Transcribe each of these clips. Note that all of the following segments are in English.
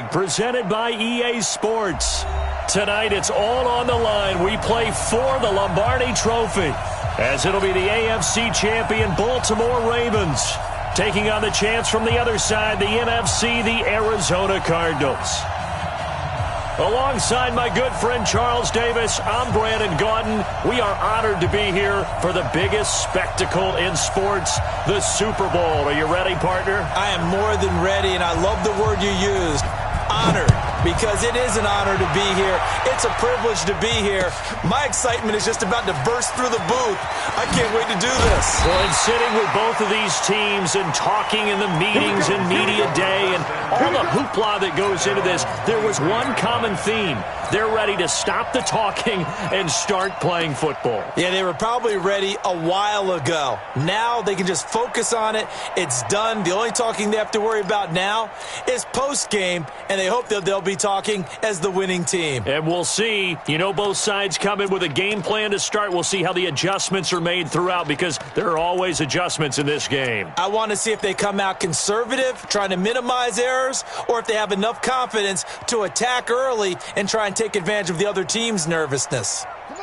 League, presented by EA Sports. Tonight, it's all on the line. We play for the Lombardi Trophy, as it'll be the AFC champion Baltimore Ravens taking on the chance from the other side, the NFC, the Arizona Cardinals. Alongside my good friend Charles Davis, I'm Brandon Gaudin. We are honored to be here for the biggest spectacle in sports, the Super Bowl. Are you ready, partner? I am more than ready, and I love the word you used, honored, because it is an honor to be here. It's a privilege to be here. My excitement is just about to burst through the booth. I can't wait to do this. Well, and sitting with both of these teams and talking in the meetings and media day and all the hoopla that goes into this, there was one common theme. They're ready to stop the talking and start playing football. Yeah, they were probably ready a while ago. Now they can just focus on it. It's done. The only talking they have to worry about now is post-game, and they hope that they'll be talking as the winning team. And we'll see. You know, both sides come in with a game plan to start. We'll see how the adjustments are made throughout, because there are always adjustments in this game. I want to see if they come out conservative, trying to minimize errors, or if they have enough confidence to attack early and try and take advantage of the other team's nervousness. They'll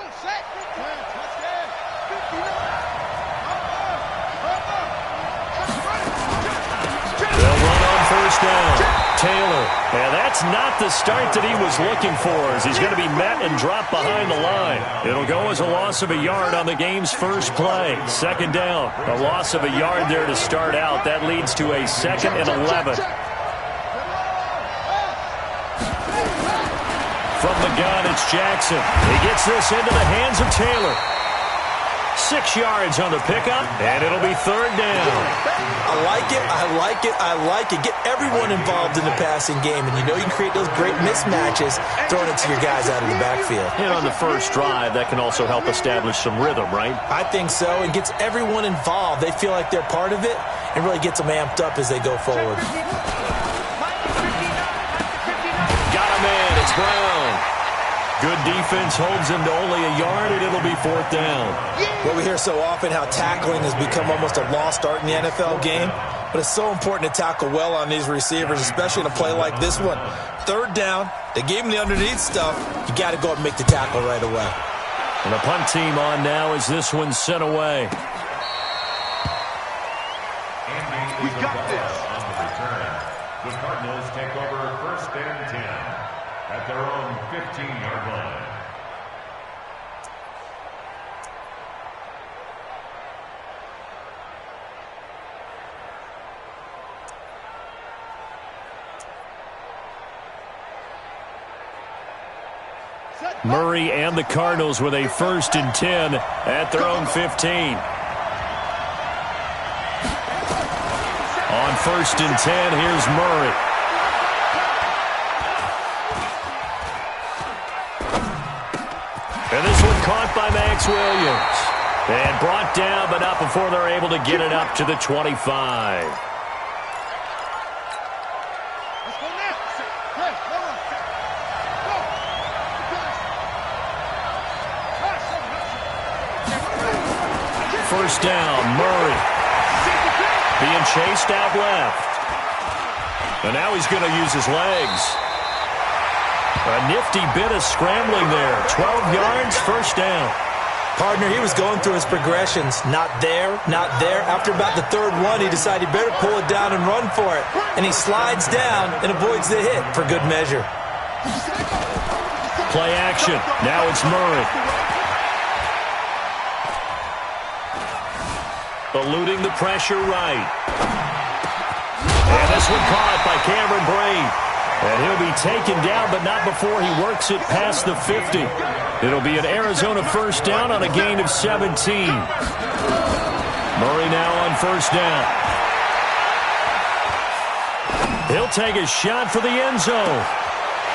run on first down. Taylor. And that's not the start that he was looking for, as he's going to be met and dropped behind the line. It'll go as a loss of a yard on the game's first play. Second down. A loss of a yard there to start out. That leads to a 2nd and 11. From the gun, it's Jackson. He gets this into the hands of Taylor. 6 yards on the pickup, and it'll be 3rd down. I like it, I like it, I like it. Get everyone involved in the passing game, and you know you can create those great mismatches throwing it to your guys out of the backfield. And on the first drive, that can also help establish some rhythm, right? I think so. It gets everyone involved. They feel like they're part of it, and really gets them amped up as they go forward. Got him in. It's Brown. Good defense holds him to only a yard, and it'll be 4th down. Well, we hear so often how tackling has become almost a lost art in the NFL game, but it's so important to tackle well on these receivers, especially in a play like this one. 3rd down, they gave him the underneath stuff. You got to go up and make the tackle right away. And the punt team on now as this one's sent away. We got this. On the return, the Cardinals take over 1st and 10 at their own 15-yard line. Murray and the Cardinals with a 1st and 10 at their own 15. On 1st and 10, here's Murray. And this one caught by Max Williams. And brought down, but not before they're able to get it up to the 25. First down, Murray. Being chased out left. And now he's going to use his legs. A nifty bit of scrambling there. 12 yards, 1st down. Partner, he was going through his progressions. Not there, not there. After about the 3rd one, he decided he better pull it down and run for it. And he slides down and avoids the hit for good measure. Play action. Now it's Murray. Eluding the pressure right. And this one caught by Cameron Braid. And he'll be taken down, but not before he works it past the 50. It'll be an Arizona 1st down on a gain of 17. Murray now on 1st down. He'll take a shot for the end zone.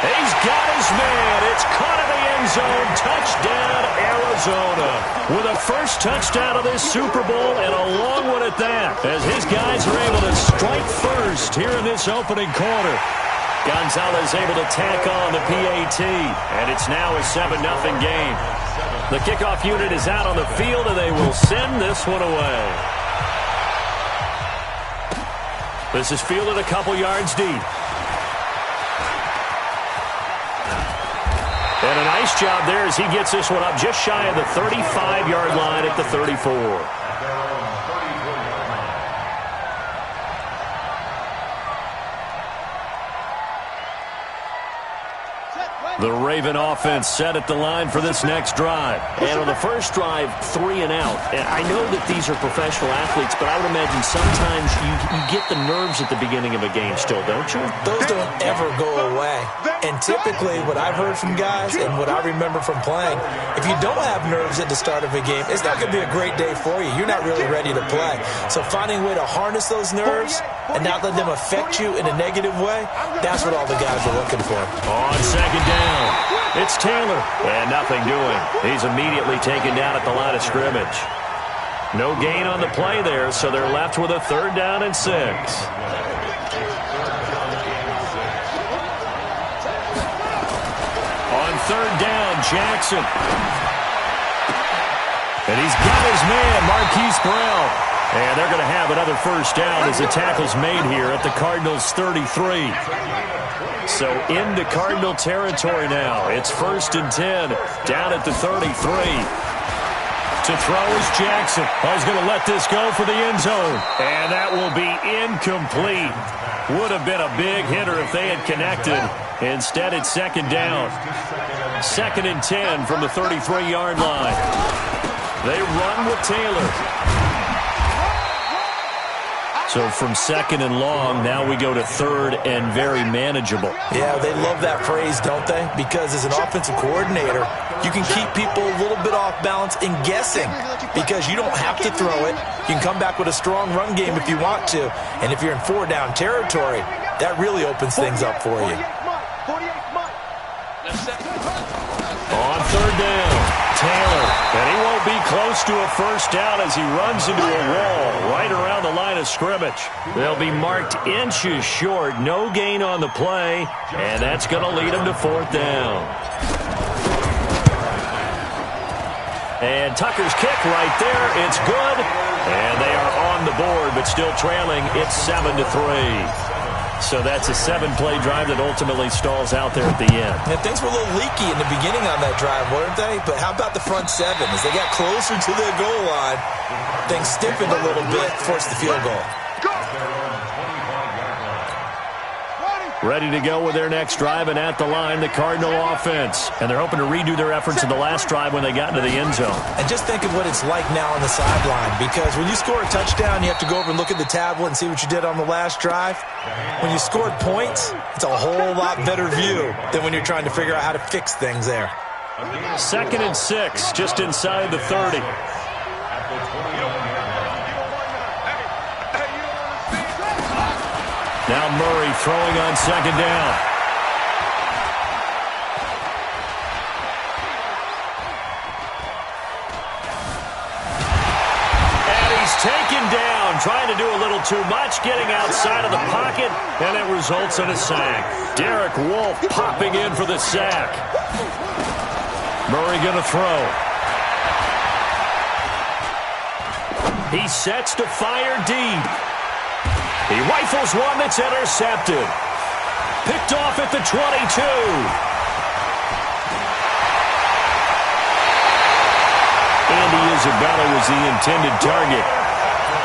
He's got his man. It's caught in the end zone. Touchdown, Arizona. With a 1st touchdown of this Super Bowl, and a long one at that, as his guys are able to strike first here in this opening quarter. Gonzalez able to tack on the PAT, and it's now a 7-0 game. The kickoff unit is out on the field, and they will send this one away. This is fielded a couple yards deep. And a nice job there as he gets this one up just shy of the 35-yard line at the 34. The Raven offense set at the line for this next drive. And on the first drive, 3 and out. And I know that these are professional athletes, but I would imagine sometimes you get the nerves at the beginning of a game still, don't you? Those don't ever go away. And typically what I've heard from guys and what I remember from playing, if you don't have nerves at the start of a game, it's not going to be a great day for you. You're not really ready to play. So finding a way to harness those nerves and not let them affect you in a negative way, that's what all the guys are looking for. On second down, it's Taylor, and nothing doing. He's immediately taken down at the line of scrimmage. No gain on the play there, so they're left with a 3rd down and 6. On 3rd down, Jackson. And he's got his man, Marquise Brown. And they're going to have another 1st down as the tackle's made here at the Cardinals' 33. So into Cardinal territory now. It's 1st and 10 down at the 33. To throw is Jackson. Oh, he's going to let this go for the end zone. And that will be incomplete. Would have been a big hitter if they had connected. Instead, it's 2nd down. 2nd and 10 from the 33-yard line. They run with Taylor. So from 2nd and long, now we go to 3rd and very manageable. Yeah, they love that phrase, don't they? Because as an offensive coordinator, you can keep people a little bit off balance and guessing because you don't have to throw it. You can come back with a strong run game if you want to. And if you're in 4-down territory, that really opens things up for you. On 3rd down, Taylor. And he won't be close to a 1st down as he runs into a wall right around the line of scrimmage. They'll be marked inches short. No gain on the play. And that's going to lead them to 4th down. And Tucker's kick right there. It's good. And they are on the board, but still trailing. It's 7-3. So that's a 7-play drive that ultimately stalls out there at the end. And things were a little leaky in the beginning on that drive, weren't they? But how about the front 7? As they got closer to the goal line, things stiffened a little bit, forced the field goal. Ready to go with their next drive, and at the line, the Cardinal offense. And they're hoping to redo their efforts in the last drive when they got into the end zone. And just think of what it's like now on the sideline, because when you score a touchdown, you have to go over and look at the tablet and see what you did on the last drive. When you scored points, it's a whole lot better view than when you're trying to figure out how to fix things there. 2nd and 6, just inside the 30. Now Murray throwing on 2nd down. And he's taken down, trying to do a little too much, getting outside of the pocket, and it results in a sack. Derek Wolfe popping in for the sack. Murray going to throw. He sets to fire deep. He rifles one that's intercepted. Picked off at the 22. Andy Isabella was the intended target.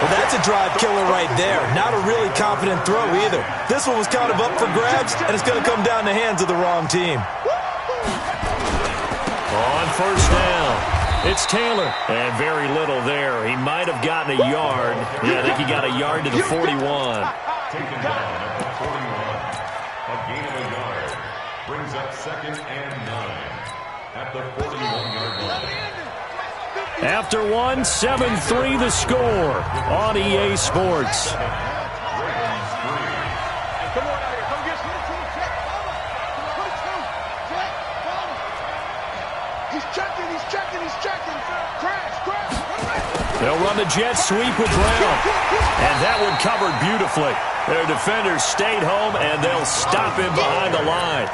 Well, that's a drive killer right there. Not a really confident throw either. This one was kind of up for grabs, and it's going to come down the hands of the wrong team. On 1st down. It's Taylor, and very little there. He might have gotten a yard. Yeah, I think he got a yard to the 41. Taken down at the 41. A gain of a yard. Brings up 2nd and 9 at the 41-yard line. After one, 7-3 the score on EA Sports. They'll run the jet sweep with Brown. And that one covered beautifully. Their defenders stayed home, and they'll stop him behind the line.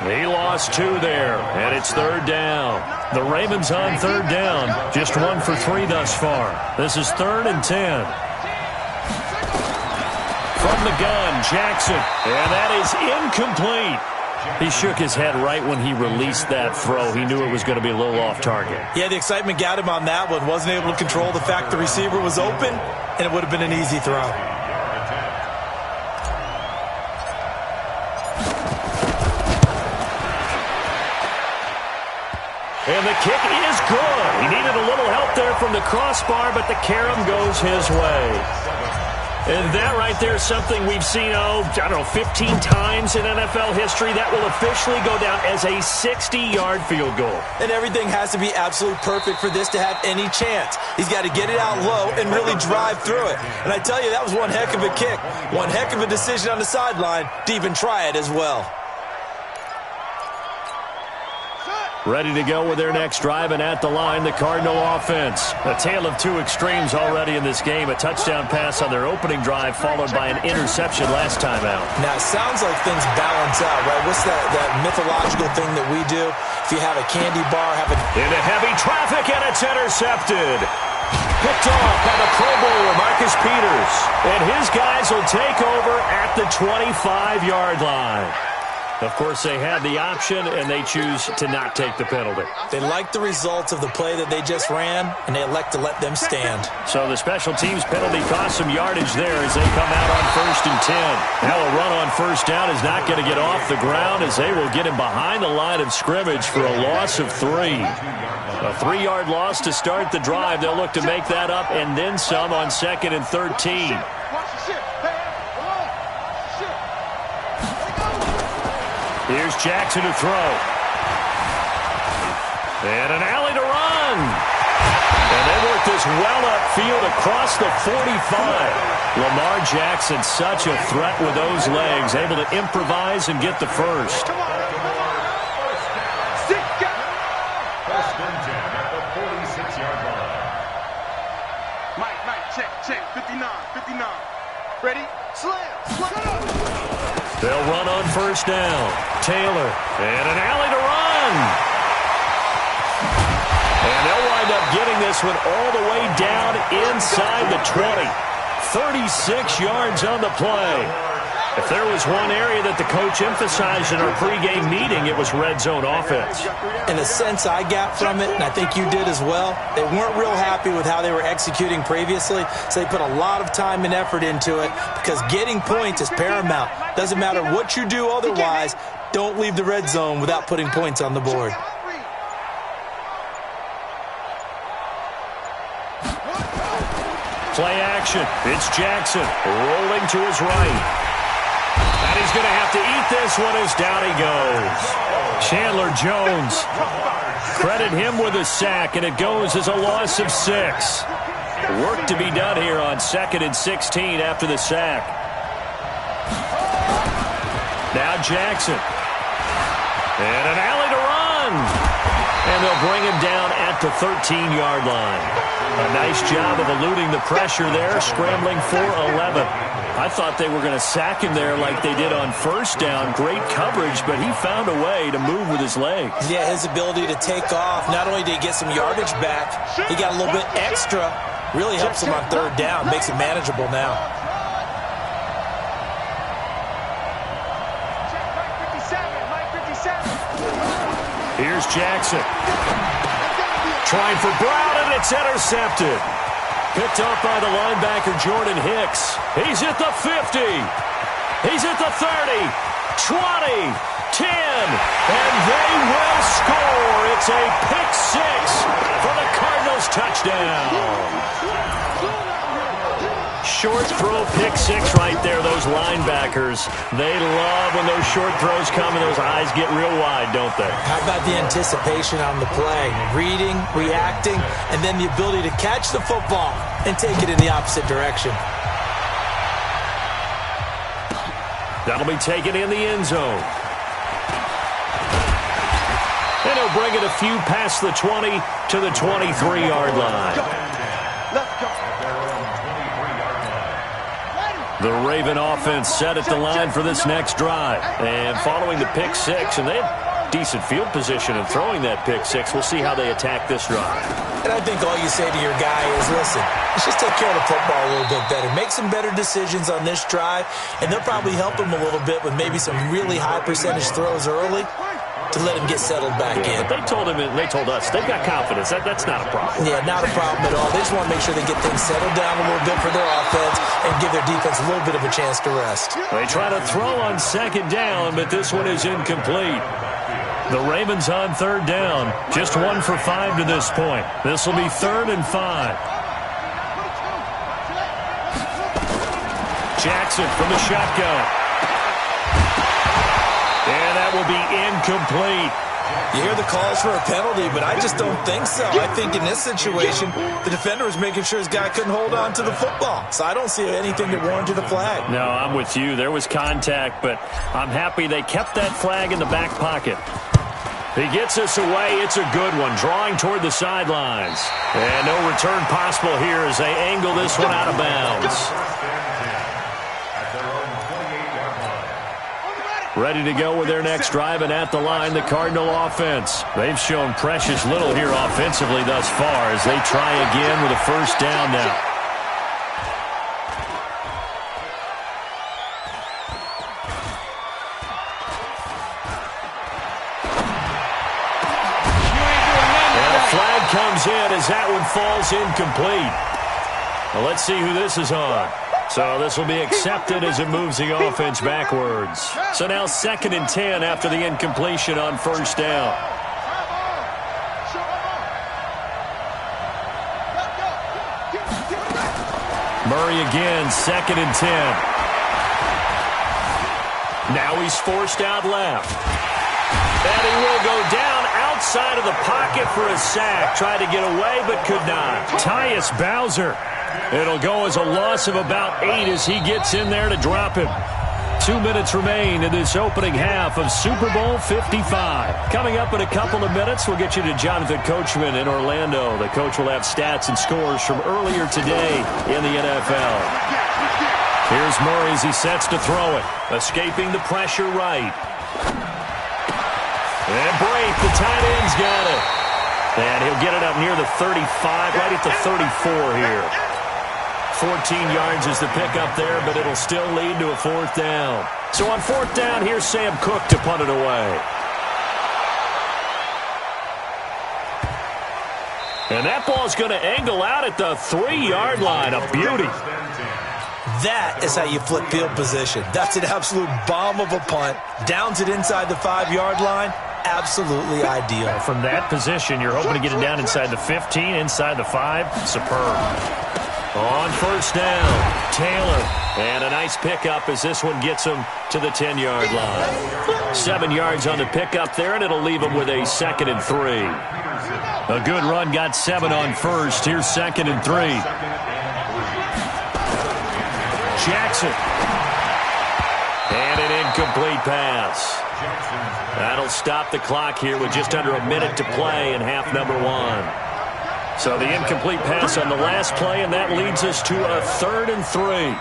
He lost 2 there, and it's 3rd down. The Ravens on 3rd down, just 1 for 3 thus far. This is 3rd and 10. From the gun, Jackson, and that is incomplete. He shook his head right when he released that throw. He knew it was going to be a little off target. Yeah, the excitement got him on that one. Wasn't able to control the fact the receiver was open, and it would have been an easy throw. And the kick is good. He needed a little help there from the crossbar, but the carom goes his way. And that right there is something we've seen, 15 times in NFL history. That will officially go down as a 60-yard field goal. And everything has to be absolutely perfect for this to have any chance. He's got to get it out low and really drive through it. And I tell you, that was one heck of a kick. One heck of a decision on the sideline to even try it as well. Ready to go with their next drive, and at the line, the Cardinal offense. A tale of two extremes already in this game. A touchdown pass on their opening drive, followed by an interception last time out. Now, it sounds like things balance out, right? What's that mythological thing that we do? If you have a candy bar, into heavy traffic, and it's intercepted. Picked off by the Pro Bowler, Marcus Peters. And his guys will take over at the 25-yard line. Of course, they had the option, and they choose to not take the penalty. They like the results of the play that they just ran, and they elect to let them stand. So the special teams penalty cost some yardage there as they come out on 1st and 10. Now a run on first down is not going to get off the ground as they will get him behind the line of scrimmage for a loss of 3. A 3-yard loss to start the drive. They'll look to make that up and then some on 2nd and 13. Here's Jackson to throw. And an alley to run. And they work this well upfield across the 45. Lamar Jackson, such a threat with those legs, able to improvise and get the first. First and 10 at the 46-yard line. Mike, check. 59. Ready? Slam. They'll run on first down. Taylor, and an alley to run. And they'll wind up getting this one all the way down inside the 20. 36 yards on the play. If there was one area that the coach emphasized in our pregame meeting, it was red zone offense. In a sense I got from it, and I think you did as well, they weren't real happy with how they were executing previously, so they put a lot of time and effort into it because getting points is paramount. Doesn't matter what you do otherwise, don't leave the red zone without putting points on the board. Play action. It's Jackson rolling to his right. And he's going to have to eat this one as down he goes. Chandler Jones. Credit him with a sack, and it goes as a loss of 6. Work to be done here on 2nd and 16 after the sack. Now Jackson. And an alley to run. And they'll bring him down at the 13-yard line. A nice job of eluding the pressure there, scrambling for 11. I thought they were going to sack him there like they did on first down. Great coverage, but he found a way to move with his legs. Yeah, his ability to take off, not only did he get some yardage back, he got a little bit extra. Really helps him on 3rd down, makes it manageable now. Here's Jackson. Trying for Brown, and it's intercepted. Picked off by the linebacker, Jordan Hicks. He's at the 50. He's at the 30, 20, 10, and they will score. It's a pick 6 for the Cardinals touchdown. Short throw, pick 6 right there. Those linebackers, they love when those short throws come and those eyes get real wide, don't they? How about the anticipation on the play? Reading, reacting, and then the ability to catch the football and take it in the opposite direction. That'll be taken in the end zone. And he'll bring it a few past the 20 to the 23-yard line. Let's go. The Raven offense set at the line for this next drive. And following the pick 6, and they had decent field position and throwing that pick six. We'll see how they attack this drive. And I think all you say to your guy is, listen, let's just take care of the football a little bit better. Make some better decisions on this drive, and they'll probably help him a little bit with maybe some really high percentage throws early to let him get settled back in. But they told him, and they told us, they've got confidence. That's not a problem. Yeah, not a problem at all. They just want to make sure they get things settled down a little bit for their offense and give their defense a little bit of a chance to rest. They try to throw on second down, but this one is incomplete. The Ravens on third down. Just 1 for 5 to this point. This will be 3rd and 5. Jackson from the shotgun. And that will be incomplete. You hear the calls for a penalty, but I just don't think so. I think in this situation, the defender was making sure his guy couldn't hold on to the football. So I don't see anything that warranted a flag. No, I'm with you. There was contact, but I'm happy they kept that flag in the back pocket. He gets us away. It's a good one, drawing toward the sidelines. And no return possible here as they angle this one out of bounds. Ready to go with their next drive, and at the line, the Cardinal offense. They've shown precious little here offensively thus far as they try again with a first down now. And a flag comes in as that one falls incomplete. Well, let's see who this is on. So this will be accepted as it moves the offense backwards. So now 2nd and 10 after the incompletion on first down. Murray again, 2nd and 10. Now he's forced out left. And he will go down outside of the pocket for a sack. Tried to get away but could not. Tyus Bowser. It'll go as a loss of about 8 as he gets in there to drop him. 2 minutes remain in this opening half of Super Bowl 55. Coming up in a couple of minutes, we'll get you to Jonathan Coachman in Orlando. The coach will have stats and scores from earlier today in the NFL. Here's Murray as he sets to throw it. Escaping the pressure right. And break, the tight end's got it. And he'll get it up near the 35, right at the 34 here. 14 yards is the pickup there, but it'll still lead to a 4th down. So on 4th down, here's Sam Cook to punt it away. And that ball's going to angle out at the 3-yard line. A beauty. That is how you flip field position. That's an absolute bomb of a punt. Downs it inside the 5-yard line. Absolutely ideal. From that position, you're hoping to get it down inside the 15, inside the 5. Superb. On first down, Taylor. And a nice pickup as this one gets him to the 10-yard line. 7 yards on the pickup there, and it'll leave him with a 2nd and 3. A good run, got 7 on first. Here's 2nd and 3. Jackson. And an incomplete pass. That'll stop the clock here with just under a minute to play in half number 1. So the incomplete pass on the last play, and that leads us to a 3rd and 3.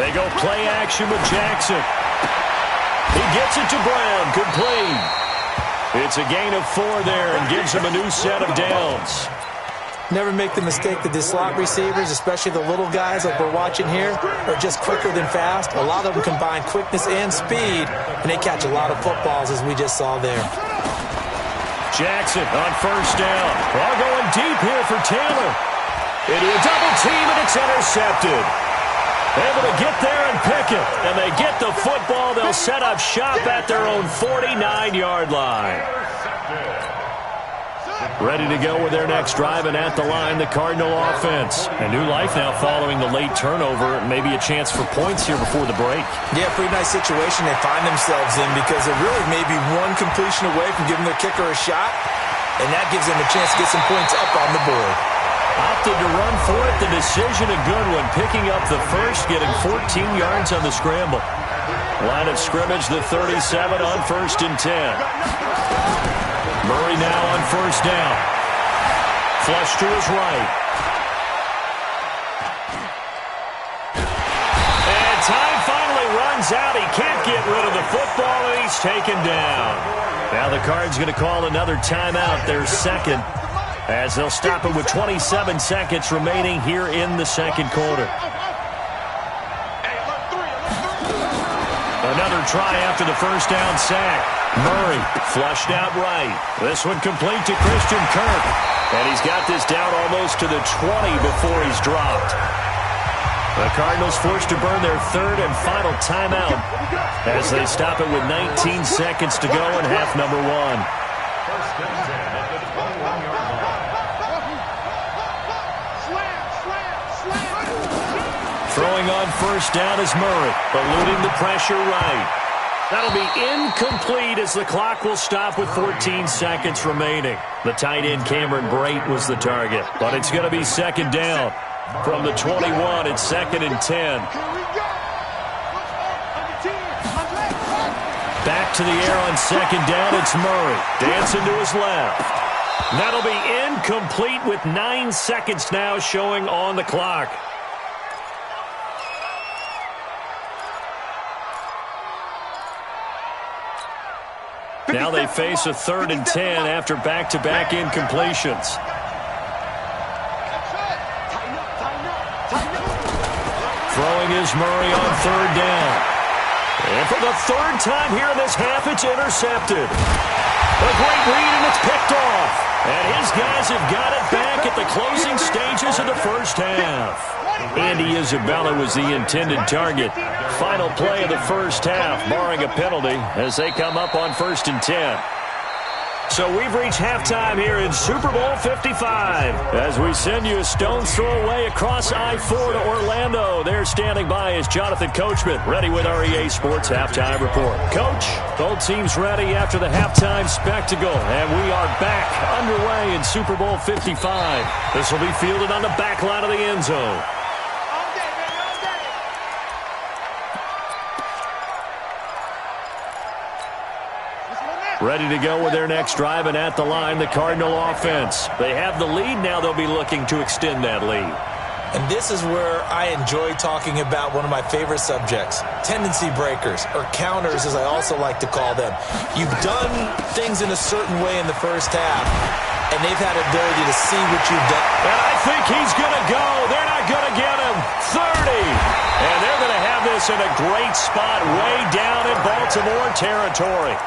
They go play action with Jackson. He gets it to Brown, complete. It's a gain of 4 there and gives him a new set of downs. Never make the mistake that the slot receivers, especially the little guys like we're watching here, are just quicker than fast. A lot of them combine quickness and speed, and they catch a lot of footballs, as we just saw there. Jackson on first down. Ball going deep here for Taylor. Into a double team, and it's intercepted. Able to get there and pick it. And they get the football. They'll set up shop at their own 49-yard line. Ready to go with their next drive, and at the line, the Cardinal offense. A new life now following the late turnover. Maybe a chance for points here before the break. Yeah, pretty nice situation they find themselves in because they're really maybe one completion away from giving their kicker a shot, and that gives them a chance to get some points up on the board. Opted to run for it. The decision a good one. Picking up the first, getting 14 yards on the scramble. Line of scrimmage, the 37 on 1st and 10. Murray now on first down. Flush to his right. And runs out. He can't get rid of the football, and he's taken down. Now the Cards going to call another timeout, their second, as they'll stop it with 27 seconds remaining here in the second quarter. Another try after the first down sack. Murray flushed out right. This one complete to Christian Kirk. And he's got this down almost to the 20 before he's dropped. The Cardinals forced to burn their third and final timeout as they stop it with 19 seconds to go in half number one. First and 10 at the 21-yard line. Throwing on first down is Murray, eluding the pressure right. That'll be incomplete as the clock will stop with 14 seconds remaining. The tight end Cameron Brate was the target, but it's going to be second down. From the 21, it's second and 10. Back to the air on second down, it's Murray. Dancing to his left. That'll be incomplete with 9 seconds now showing on the clock. Now they face a third and 10 after back-to-back incompletions. Throwing is Murray on third down. And for the third time here in this half, it's intercepted. A great read, and it's picked off. And his guys have got it back at the closing stages of the first half. Andy Isabella was the intended target. Final play of the first half, barring a penalty, as they come up on first and 10. So we've reached halftime here in Super Bowl 55 as we send you a stone's throw away across I-4 to Orlando. There standing by is Jonathan Coachman, ready with our EA Sports Halftime Report. Coach, both teams ready after the halftime spectacle, and we are back underway in Super Bowl 55. This will be fielded on the back line of the end zone. Ready to go with their next drive, and at the line, the Cardinal offense. They have the lead. Now they'll be looking to extend that lead. And this is where I enjoy talking about one of my favorite subjects, tendency breakers, or counters as I also like to call them. You've done things in a certain way in the first half, and they've had the ability to see what you've done. And I think he's going to go. They're not going to get him. 30. And they're going to have this in a great spot way down in Baltimore territory.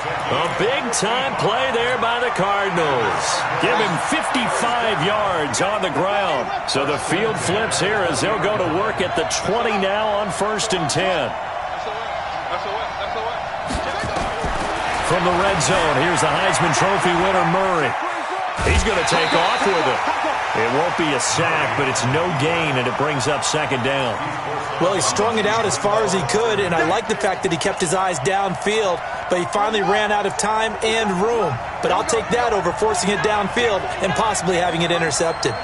A big-time play there by the Cardinals. Give him 55 yards on the ground. So the field flips here as they'll go to work at the 20 now on first and 10. From the red zone, here's the Heisman Trophy winner, Murray. He's going to take off with it. It won't be a sack, but it's no gain, and it brings up second down. Well, he strung it out as far as he could, and I like the fact that he kept his eyes downfield, but he finally ran out of time and room. But I'll take that over forcing it downfield and possibly having it intercepted.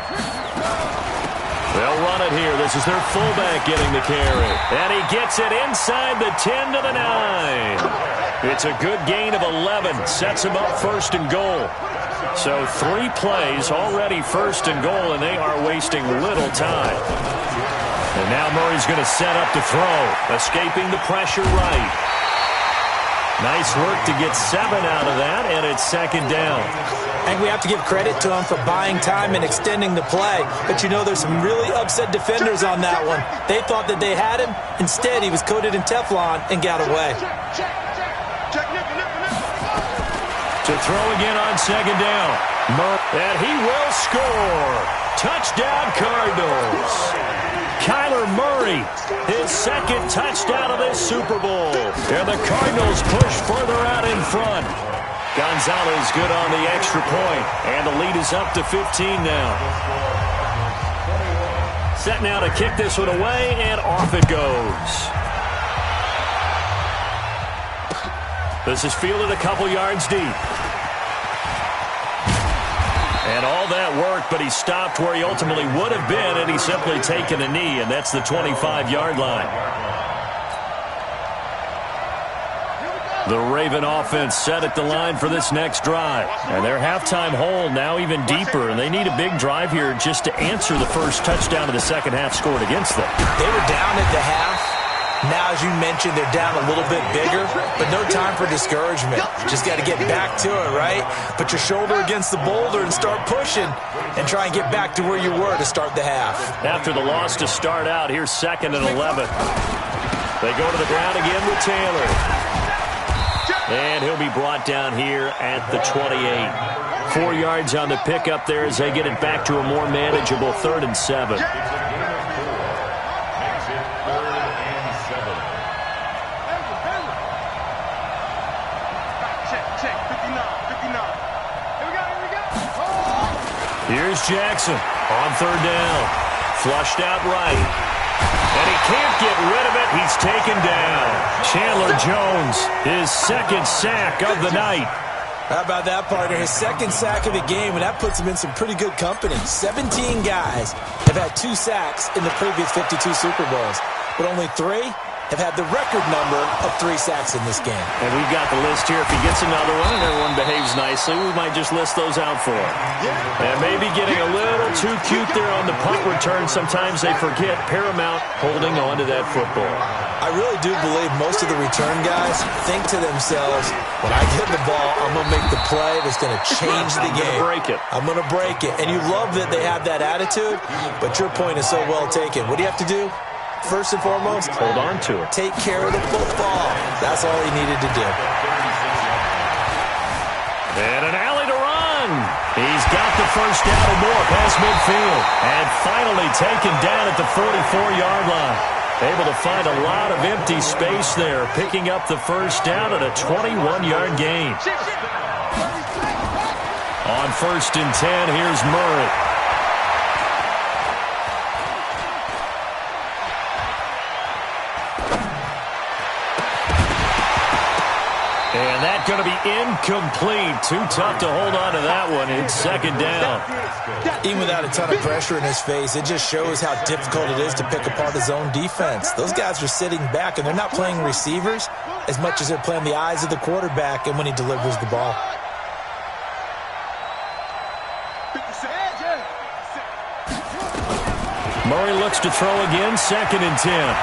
They'll run it here. This is their fullback getting the carry. And he gets it inside the 10 to the 9. It's a good gain of 11. Sets him up first and goal. So 3 plays already first and goal, and they are wasting little time. And now Murray's going to set up to throw, escaping the pressure right. Nice work to get 7 out of that, and it's second down. And we have to give credit to him for buying time and extending the play. But you know, there's some really upset defenders on that one. They thought that they had him. Instead, he was coated in Teflon and got away. To throw again on second down. And he will score. Touchdown, Cardinals. Kyler Murray, his second touchdown of this Super Bowl. And the Cardinals push further out in front. Gonzalez good on the extra point. And the lead is up to 15 now. Set now to kick this one away, and off it goes. This is fielded a couple yards deep. And all that work, but he stopped where he ultimately would have been, and he's simply taken a knee, and that's the 25-yard line. The Raven offense set at the line for this next drive. And their halftime hole now even deeper, and they need a big drive here just to answer the first touchdown of the second half scored against them. They were down at the half, Now, as you mentioned, they're down a little bit bigger, but no time for discouragement. Just got to get back to it, right? Put your shoulder against the boulder and start pushing and try and get back to where you were to start the half. After the loss to start out, here's 2nd and 11. They go to the ground again with Taylor. And he'll be brought down here at the 28. 4 yards on the pickup there as they get it back to a more manageable 3rd and 7. Here's Jackson on 3rd down. Flushed out right. And he can't get rid of it. He's taken down. Chandler Jones, his 2nd sack of the night. How about that, partner? His 2nd sack of the game, and that puts him in some pretty good company. 17 guys have had 2 sacks in the previous 52 Super Bowls, but only 3 have had the record number of 3 sacks in this game. And we've got the list here. If he gets another one and everyone behaves nicely, we might just list those out for him. And maybe getting a little too cute there on the punt return. Sometimes they forget Paramount holding on to that football. I really do believe most of the return guys think to themselves, when I get the ball, I'm going to make the play that's going to change the game. I'm going to break it. And you love that they have that attitude, but your point is so well taken. What do you have to do? First and foremost, hold on to it. Take care of the football. That's all he needed to do. And an alley to run. He's got the first down or more past midfield. And finally taken down at the 44-yard line. Able to find a lot of empty space there, picking up the first down at a 21-yard gain. On 1st and 10, here's Murray. And that's going to be incomplete. Too tough to hold on to that one. It's 2nd down. Even without a ton of pressure in his face, it just shows how difficult it is to pick apart his own defense. Those guys are sitting back, and they're not playing receivers as much as they're playing the eyes of the quarterback and when he delivers the ball. Murray looks to throw again, 2nd and 10.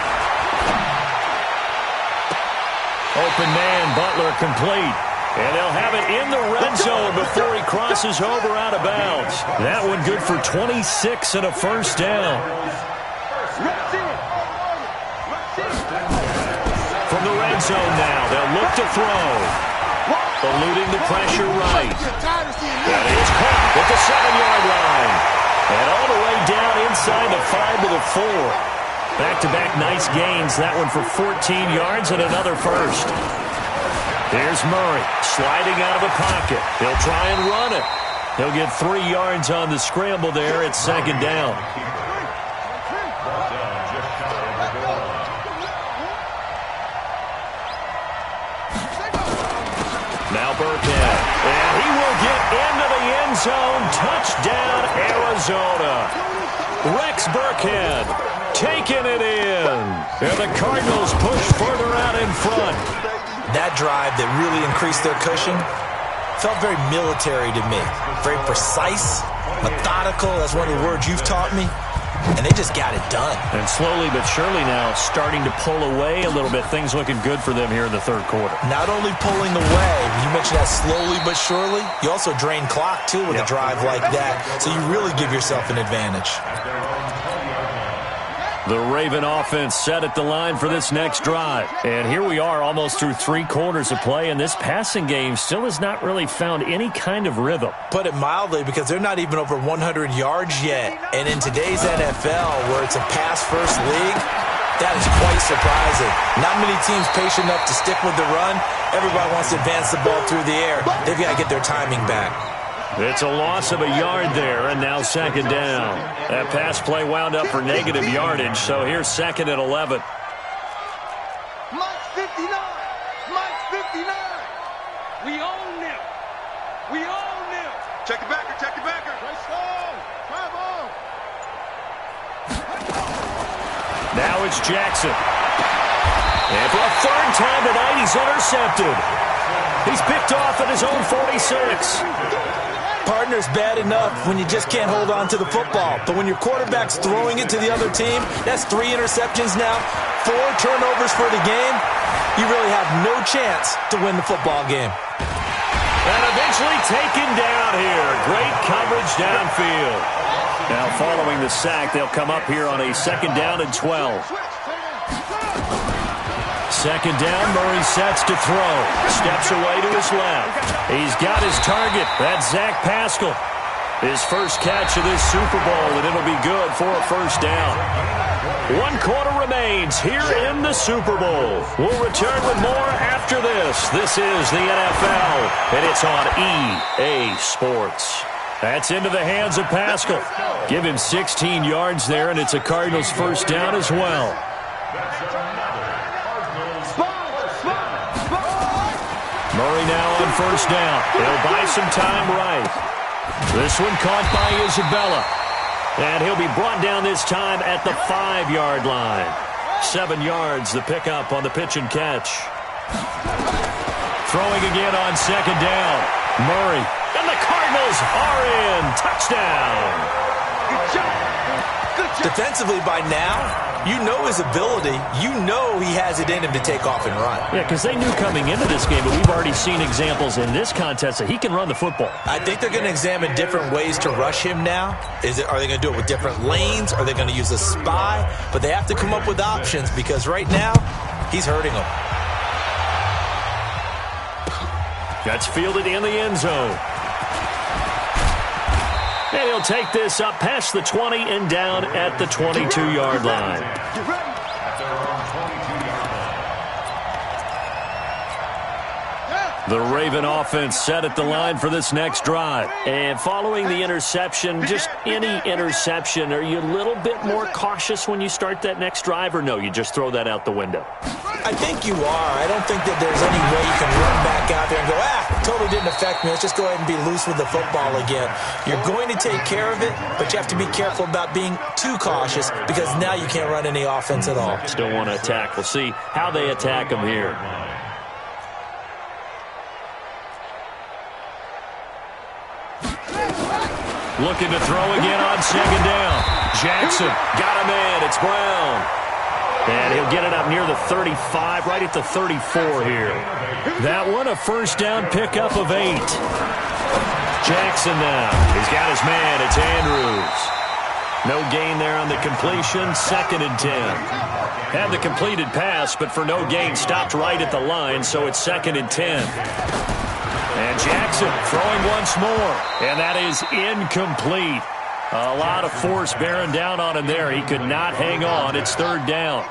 Open man, Butler complete. And they'll have it in the red zone before he crosses over out of bounds. That one good for 26 and a first down. From the red zone now, they'll look to throw. Eluding the pressure right. That is caught at the 7-yard line. And all the way down inside the 5 to the 4. Back-to-back nice gains. That one for 14 yards and another first. Here's Murray sliding out of the pocket. He'll try and run it. He'll get 3 yards on the scramble there at 2nd down. Now Burkhead. And he will get into the end zone. Touchdown, Arizona. Rex Burkhead taking it in. And the Cardinals push further out in front. That drive that really increased their cushion felt very military to me. Very precise, methodical. That's one of the words you've taught me. And they just got it done. And slowly but surely now starting to pull away a little bit. Things looking good for them here in the 3rd quarter. Not only pulling away, you mentioned that slowly but surely. You also drain clock, too, with a drive like that. So you really give yourself an advantage. The Raven offense set at the line for this next drive. And here we are almost through 3 quarters of play, and this passing game still has not really found any kind of rhythm. Put it mildly, because they're not even over 100 yards yet. And in today's NFL, where it's a pass-first league, that is quite surprising. Not many teams patient enough to stick with the run. Everybody wants to advance the ball through the air. They've got to get their timing back. It's a loss of a yard there, and now 2nd down. That pass play wound up for negative yardage, so here's 2nd and 11. Mike 59. Mike 59. We own them. We own them. Check the backer. Check the backer. Travel. Now it's Jackson. And for a 3rd time tonight, he's intercepted. He's picked off at his own 46. Partner's bad enough when you just can't hold on to the football. But when your quarterback's throwing it to the other team, that's 3 interceptions now, 4 turnovers for the game. You really have no chance to win the football game. And eventually taken down here. Great coverage downfield. Now following the sack, they'll come up here on a 2nd down and 12. 2nd down, Murray sets to throw. Steps away to his left. He's got his target. That's Zach Pascal. His first catch of this Super Bowl, and it'll be good for a 1st down. 1 quarter remains here in the Super Bowl. We'll return with more after this. This is the NFL, and it's on EA Sports. That's into the hands of Pascal. Give him 16 yards there, and it's a Cardinals 1st down as well. Murray now on 1st down. He'll buy some time right. This one caught by Isabella. And he'll be brought down this time at the 5-yard line. 7 yards, the pickup on the pitch and catch. Throwing again on 2nd down. Murray. And the Cardinals are in. Touchdown. Good job. Good job. Defensively by now, you know his ability. You know he has it in him to take off and run. Yeah, because they knew coming into this game, but we've already seen examples in this contest that he can run the football. I think they're going to examine different ways to rush him now. Are they going to do it with different lanes? Are they going to use a spy? But they have to come up with options because right now, he's hurting them. That's fielded in the end zone. And he'll take this up past the 20 and down at the 22-yard line. The Raven offense set at the line for this next drive. And following the interception, just any interception, are you a little bit more cautious when you start that next drive, or no, you just throw that out the window? I think you are. I don't think that there's any way you can run back out there and go, totally didn't affect me. Let's just go ahead and be loose with the football again. You're going to take care of it, but you have to be careful about being too cautious because now you can't run any offense at all. Still want to attack. We'll see how they attack him here. Looking to throw again on 2nd down. Jackson got him in. It's Brown. And he'll get it up near the 35, right at the 34 here. That one, a 1st down pickup of 8. Jackson now. He's got his man. It's Andrews. No gain there on the completion. 2nd and 10. Had the completed pass, but for no gain, stopped right at the line, so it's 2nd and 10. And Jackson throwing once more. And that is incomplete. A lot of force bearing down on him there. He could not hang on. It's 3rd down.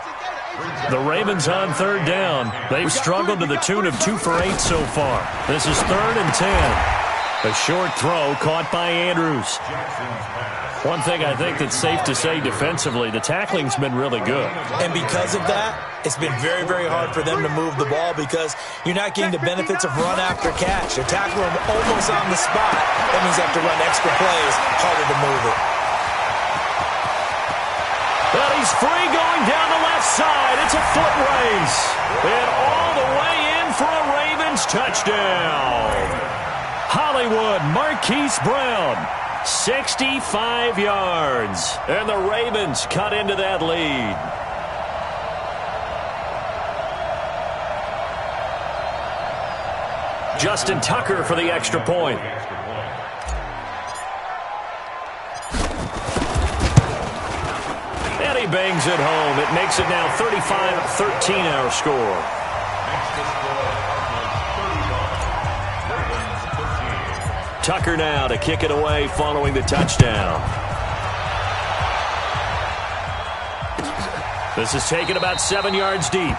The Ravens on 3rd down. They've struggled to the tune of 2 for 8 so far. This is 3rd and 10. A short throw caught by Andrews. One thing I think that's safe to say defensively, the tackling's been really good. And because of that, it's been very, very hard for them to move the ball because you're not getting the benefits of run after catch. They're tackling them almost on the spot. That means they have to run extra plays, harder to move it. But he's free going down the left side. It's a foot race. And all the way in for a Ravens touchdown. Hollywood Marquise Brown. 65 yards. And the Ravens cut into that lead. Justin Tucker for the extra point. And he bangs it home. It makes it now 35-13 our score. Tucker now to kick it away following the touchdown. This is taken about 7 yards deep.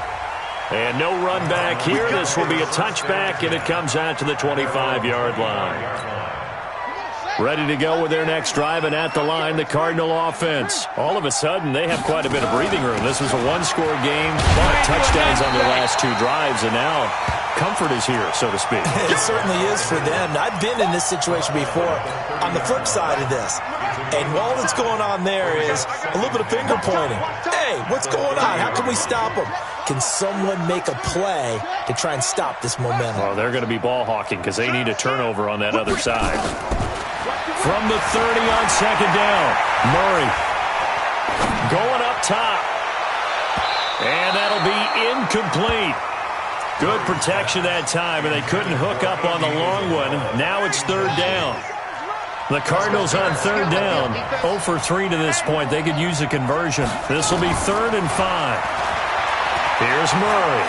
And no run back here. This will be a touchback, and it comes out to the 25-yard line. Ready to go with their next drive, and at the line, the Cardinal offense. All of a sudden, they have quite a bit of breathing room. This was a one-score game, but touchdowns on their last 2 drives, and now comfort is here, so to speak. It certainly is for them. I've been in this situation before on the flip side of this. And all that's going on there is a little bit of finger pointing. Hey, what's going on? How can we stop them? Can someone make a play to try and stop this momentum? Well, they're going to be ball hawking because they need a turnover on that other side. From the 30 on second down, Murray going up top. And that'll be incomplete. Good protection that time, and they couldn't hook up on the long one. Now it's third down. The Cardinals on third down, 0 for 3 to this point. They could use a conversion. This will be 3rd and 5. Here's Murray.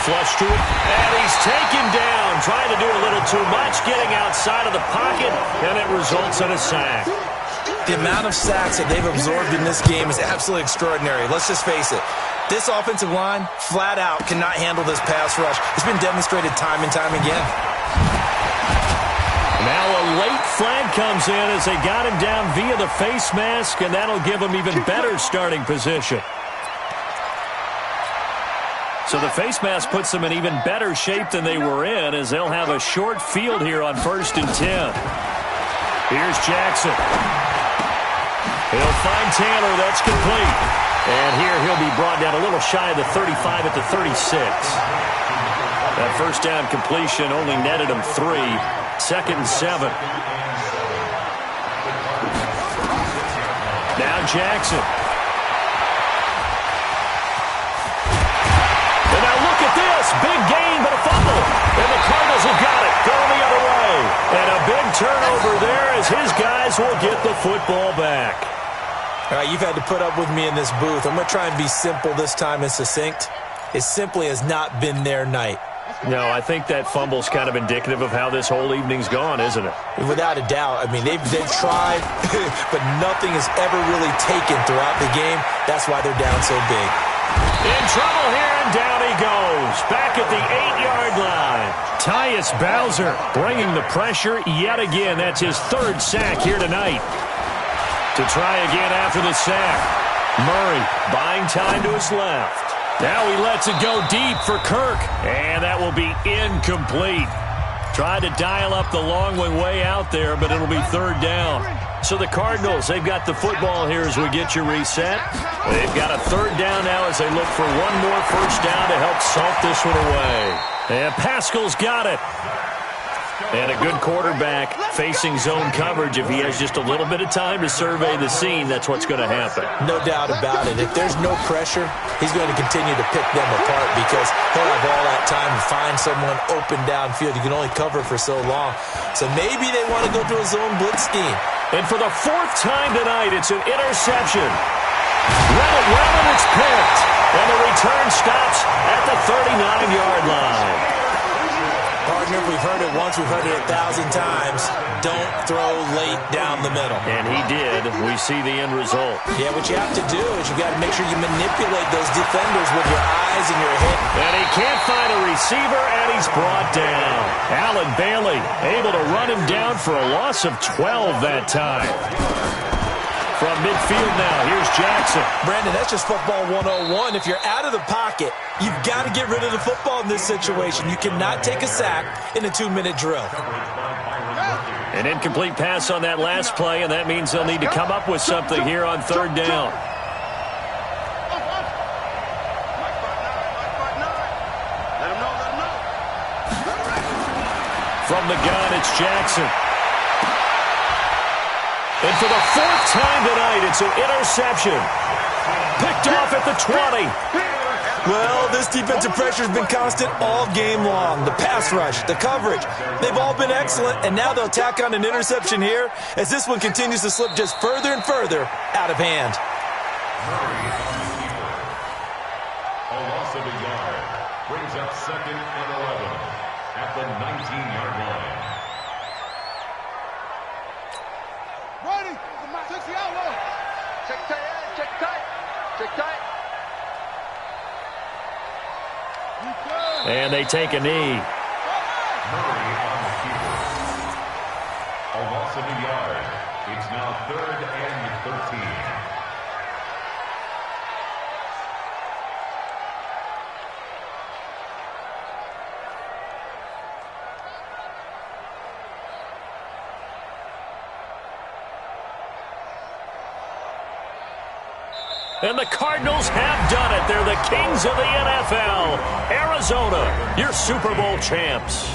Flush to it, and he's taken down. Trying to do a little too much, getting outside of the pocket, and it results in a sack. The amount of sacks that they've absorbed in this game is absolutely extraordinary. Let's just face it. This offensive line, flat out, cannot handle this pass rush. It's been demonstrated time and time again. Now a late flag comes in as they got him down via the face mask, and that'll give him even better starting position. So the face mask puts them in even better shape than they were in, as they'll have a short field here on 1st and 10. Here's Jackson. He'll find Taylor. That's complete. And here he'll be brought down a little shy of the 35 at the 36. That first down completion only netted him 3. 2nd and 7. Now Jackson. And now look at this. Big gain, but a fumble. And the Cardinals have got it. Going the other way. And a big turnover there as his guys will get the football back. All right, you've had to put up with me in this booth. I'm going to try and be simple this time and succinct. It simply has not been their night. No, I think that fumble's kind of indicative of how this whole evening's gone, isn't it? Without a doubt. I mean, they've tried, but nothing has ever really taken throughout the game. That's why they're down so big. In trouble here, and down he goes. Back at the 8-yard line. Tyus Bowser bringing the pressure yet again. That's his 3rd sack here tonight. To try again after the sack. Murray buying time to his left. Now he lets it go deep for Kirk. And that will be incomplete. Tried to dial up the long one way out there, but it'll be 3rd down. So the Cardinals, they've got the football here as we get you reset. They've got a 3rd down now as they look for one more first down to help salt this one away. And Pascal's got it. And a good quarterback facing zone coverage. If he has just a little bit of time to survey the scene, that's what's going to happen. No doubt about it. If there's no pressure, he's going to continue to pick them apart because he'll have all that time to find someone open downfield. You can only cover for so long. So maybe they want to go to a zone blitz scheme. And for the 4th time tonight, it's an interception. Read it well, and it's picked. And the return stops at the 39-yard line. Partner, if we've heard it once, we've heard it 1,000 times. Don't throw late down the middle. And he did. We see the end result. Yeah, what you have to do is you got to make sure you manipulate those defenders with your eyes and your head. And he can't find a receiver, and he's brought down. Alan Bailey able to run him down for a loss of 12 that time. From midfield now, here's Jackson. Brandon, that's just football 101. If you're out of the pocket, you've got to get rid of the football in this situation. You cannot take a sack in a 2-minute drill. An incomplete pass on that last play, and that means they'll need to come up with something here on 3rd down. From the gun, it's Jackson. And for the 4th time tonight, it's an interception. Picked off at the 20. Well, this defensive pressure has been constant all game long. The pass rush, the coverage, they've all been excellent, and now they'll tack on an interception here as this one continues to slip just further and further out of hand. A loss of a yard brings up 2nd and 11 at the 19-yard line. Ready. 60 out low. Check tight. Check tight. Check tight. And they take a knee. Murray on the keeper. A loss of a yard. It's now 3rd and 13. And the Cardinals have done it. They're the kings of the NFL. Arizona, your Super Bowl champs.